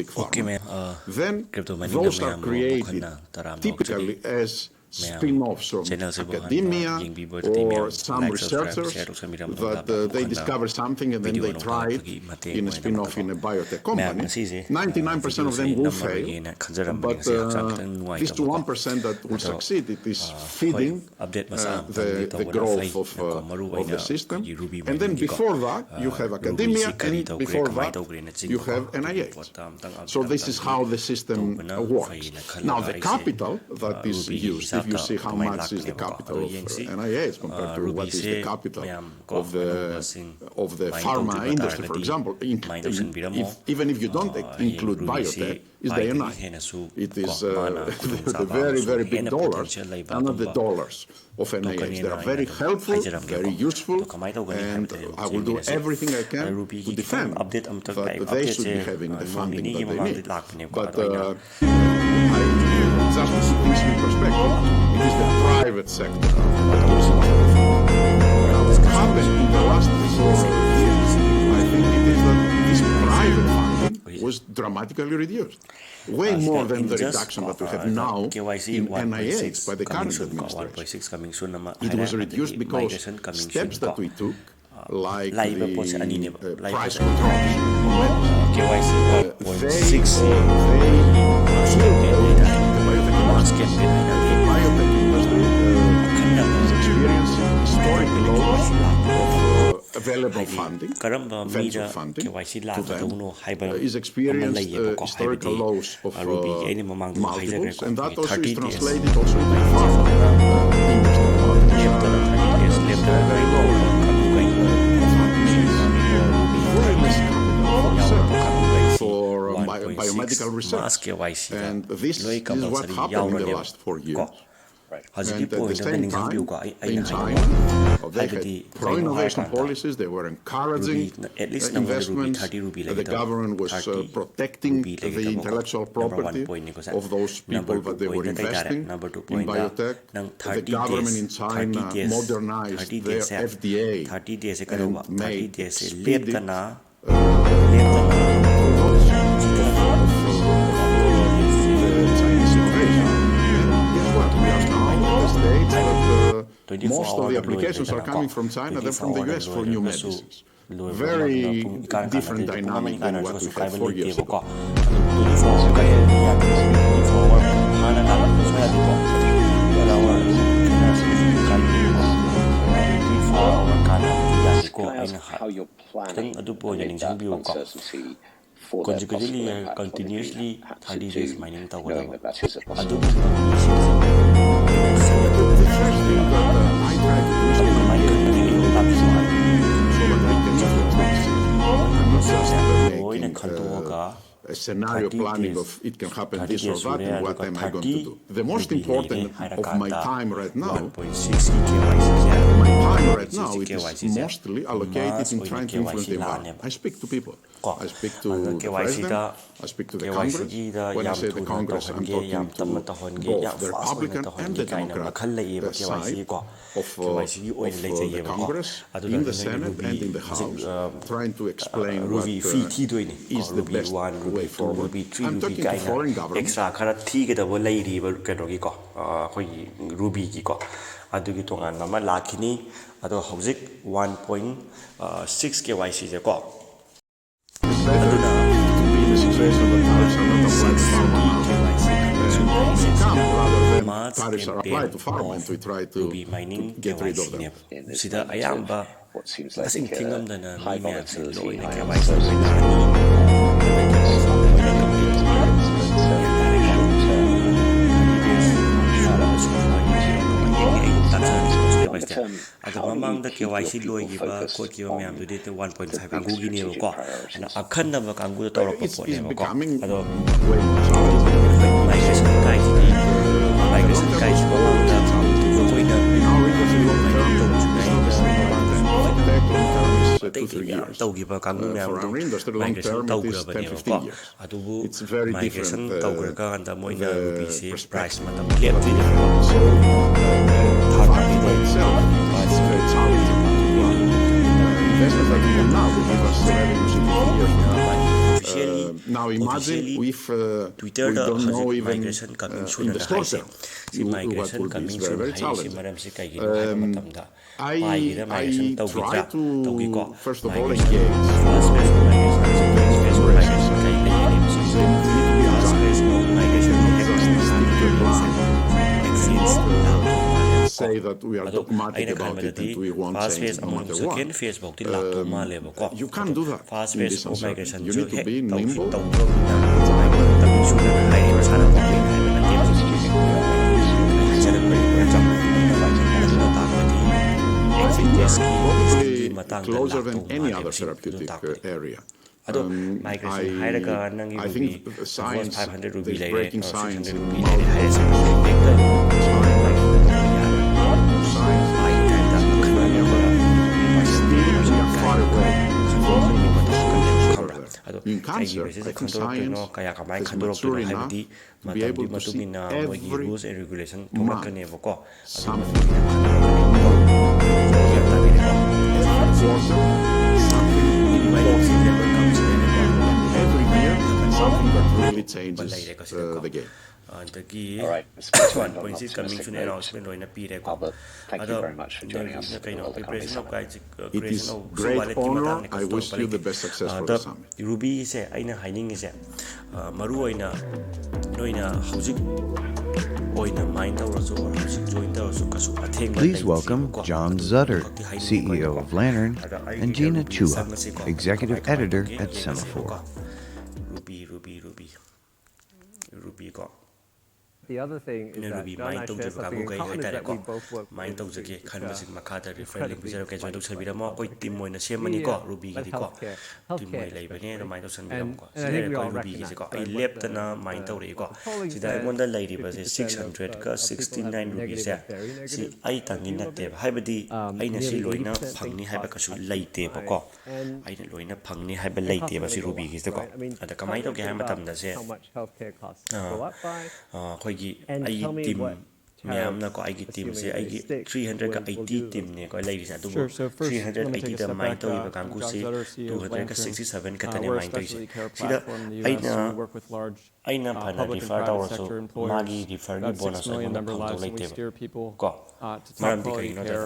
big pharma. Then those are created typically as spin-offs from academia or some researchers that they discover something and then they try it in a spin-off in a biotech company. 99% of them will fail, but this 1% that will succeed, it is feeding the growth of the system. And then before that, you have academia, and before that, you have NIH. So this is how the system works. Now, the capital that is used, if you see how much is the capital of NIH compared to what is the capital of the pharma industry, for example, even if you don't include biotech, is the NIH. It is the very, very big dollars, and not the dollars of NIH. They are very helpful, very useful, and I will do everything I can to defend that they should be having the funding that they need. But just to see things in perspective, it is the private sector that gives a lot of funding. Now, what happened in the last 4 years, I think it is that this private funding was dramatically reduced. Way more than the reduction that we have now in NIH by the current administration. It was reduced because steps that we took, like the price controls the biotech industry is experiencing historic lows of available funding, venture funding to them, is experienced historical lows of multiples, and that also is translated also into the pharma industry. Very low for biomedical research, and this is what happened in the last 4 years. And at the same time, in China, they had pro-innovation policies, they were encouraging investments, the government was protecting the intellectual property of those people that they were investing in biotech. The government in China modernized their FDA and made speedy most of the applications are coming from China, they're from the US for new medicines. Very different dynamic than what we had 4 years ago. How you're planning uncertainty for their possible continuously 30 days mining knowing that that is a possibility. The first thing that I try to do is to so that I can influence things. I'm not just making a scenario planning of it can happen this or that and what am I going to do. The most important of my time right now, it is mostly allocated in trying to influence the environment. I speak to people. I speak to the president, I speak to the Congress. When I say the Congress, I'm talking to both the Republican and the Democrat side of the Congress, in the Senate and in the House, trying to explain what is the best way forward. I'm talking to foreign governments. Adugi tongan mama lakini ado hauzik 1.6 KYC je ko aduna tariffs are applied to pharma and we try to get rid of them. Sida ayamba What seems kasing like tingam dana high mi volatility, na high KYC Ada mamang da KYC loy giba code giba mayam do date 1.5 kangu gi ne ko na akhan na ba kangu to ro po ne ko ado migration kai ji ko da ko ina tau giba kangu mayam do migration tau gra ba ne ko ado bu migration tau gra ka anda mo ina rubi price matam lep ti So itself, it's very challenging to run. Investments that we have now will give us revenues in 50 years from now. Now imagine if we don't know even in the short term what will be. It's very, very challenging. I try to, first of all, say that we are dogmatic about it and we won't change no matter what. You can't do that in this uncertainty. You need to be nimble. Probably closer than any other therapeutic area. I think science, there's breaking science in in cancer, I think science is mature enough to be able to see every something. Every year, something that really changes the game. All right, Albert, thank you very much for joining us. It is great honor. I wish you the best success for the summit. Ruby se aina haining se maru oina noina hojik oina mind tawrasu or hojik join tawrasu kasu atheng. Please welcome John Zutter, CEO of Lantern, and Gina Chua, Executive Editor at Semaphore. Ruby ko. The other thing is that John and I share something in common is that we both work with makhda referring bizarre ke join service mo koi team moina semani ko Ruby gi ko team mai lai bane no mind service ko Ruby gi ko I left na mind tawre ko sida monda lai ri ba 600 ka 69 rupees se si ai tangin na te haibadi aina si loina phangni haiba ka su lai te ba ko aina loina phangni haiba lai te ba si Ruby gi ko ada kamai to ke ha matam da se I team Miamna ko I team say I 380 team ne ko ladies at 380 the mind to iba kangu si 267 katane mind to sida aina phana refer to so magi refer ni bonus ko na kham to late ko maram di kai no da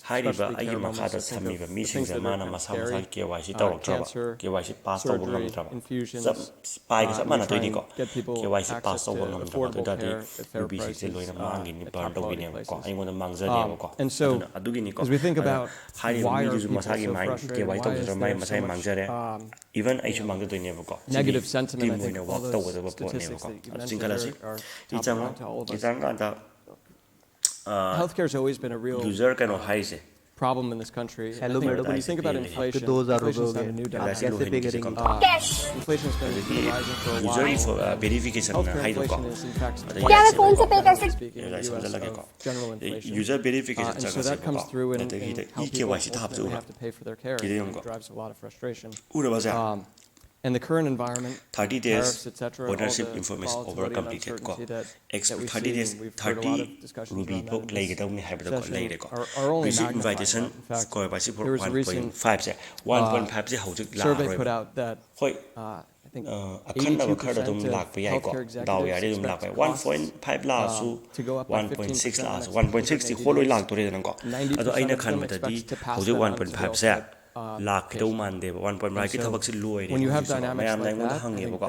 hairiba ai makhda sammi ba meeting zamana masama KYC to KYC pass to bo ngam tra sab pai ka mana to ni ko KYC pass to bo ngam tra to da di UBC se loina mangi ni bar to ni ko ai ngona mangza ni ko adugi ni ko as we think about why are masagi mind KYC to mai masai mangza re even I should mangza to ni ko negative sentiment I think walk to the statistics healthcare has always been a real user kind of high se problem in this country. When you think about inflation, inflation is not a new dynamic. Inflation has been rising for a while. Verification healthcare inflation is in fact general inflation. User verification and so that comes through in how people ultimately have to pay for their care. It drives a lot of frustration. And the current environment, 30 days etc., ownership information over completed ko 30 days 30 Ruby Block lay get me have the lay ko receive invitation ko ba si 1.5 se 1.5 se hojik la survey put out that hoi I think akhanda ba khada dum lak pa yai ko daw ya de dum lak pa 1.5 la su 1.6 la su 1.6 ti holoi lak to re nan ko ado aina khan ma ta di hojik 1.5 se lakh do man de 1.5 ki thabak si loi when you have dynamics like like that, hange ko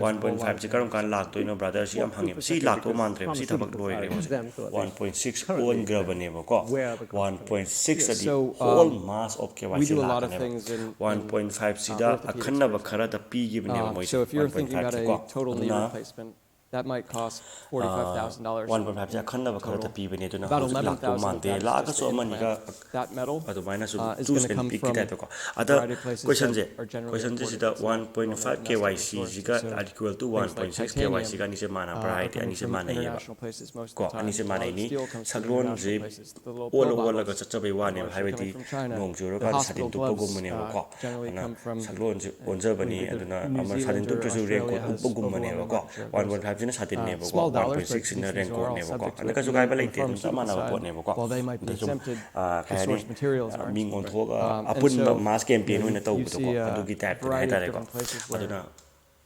1.5 si karam kan lakh to no brother si am hange si lakh to man tre si thabak loi re 1.6 on grab ne ko 1.6 adi whole mass of KYC we do a lot of things in 1.5 si da akhanna ba khara da pi gi ne mo so if you're thinking about a total knee replacement that might cost $45,000. 1.5 ja khanna ba khara ta pi bane to na about $11,000 la ka so man ga that metal adu minus is going to come from ko ada question je sida 1.5 KYC jiga equal to 1.6 KYC ga ni se mana variety ani se mana ye ko ani se mana ni saglon je all ga chacha bai wa ne haibati nong juro ga sadin tu pogum ne ko ana saglon je onja bani aduna amar sadin tu su re ko pogum ne ko 1.5 na satin ne ko 1.6 in rank ko ne ko ana ka su ga ba lai te sama na ko ne ko they might be exempted source materials are ming on thoga apun mass campaign ne tau to ko adu gi type ne ta re ko aduna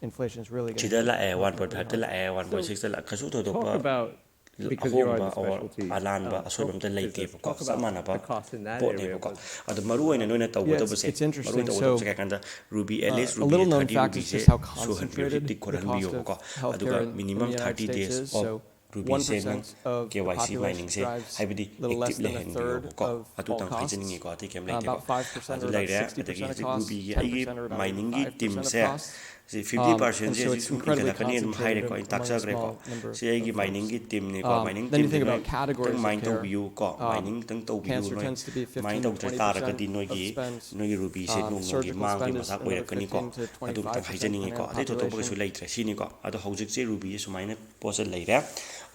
inflation is really going Chida to la 1.5 ta la 1.6 ta la kasu to Talk pa about, because you are the ahomba or specialty, alanba asoibam ta leite business. ko Talk about samana ba the cost in that pot ne area ko was- adu maru oina noina tawda Yeah, ba se it's interesting. maru So, tawda kanda ruby at least a ruby little known 30 fact ruby is se just how so han concentrated dik the koran cost biyo of ko healthcare aduga in minimum the United 30 States days is. of So ruby se 1% nang of the KYC population mining se drives haibidi a little less active than a lehen third biyo ko of adu all tang costs. haijening ko ati kem leite ko About 5% adu or about laire 60% adagi of costs, ruby gi 10% or about mining gi 85% team of se costs. si 50% And je so si it's sum incredibly ikala kani dum haire ko in concentrated taksa among a gre ko small number si ai gi of mining folks. gi team ne ko mining Then team you think de about categories tang of mine to care. biu ko mining tang to biu Cancer noi tends to be 15 mine to to tar ka 20% di noi of gi spend. noi ruby se nong nong gi Surgical mang gi spend is masak another oira kani ko 15 to adu tang 25% haijani depending ko on adai to to ba su population. leitre sini ko adu hojik je ruby su maina pose leire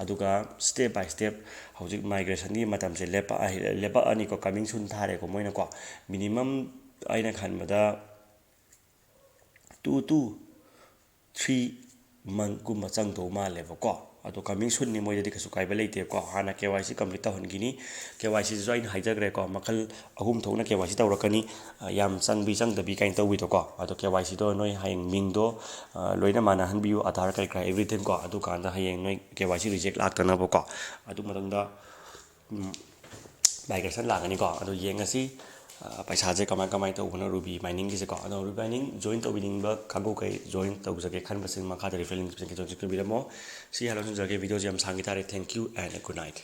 aduga step by step hojik migration gi matam se lepa ani ko coming soon thare ko moina ko minimum aina khanbada 2 to 3 month gumma chang do ma level ko ado coming soon ni moi de kasu kai ba leite ko hana KYC complete ta hon gini KYC join hijagre ko makal ahum thona KYC tawrakani yam chang bi chang da bi kain tawi to ko ado KYC do noi hayeng ming do loina mana han biu aadhar kai kai everything ko adu kan da hayeng noi KYC reject lak tana bo ko adu madang da migration lagani ko ado yengasi paisa je kamai kamai to hono ruby mining gi se ko ado ruby mining join to bining ba kango kai join to jage khan basing makha da reference ke join ke biramo si halon jage video jam sangi tare thank you and good night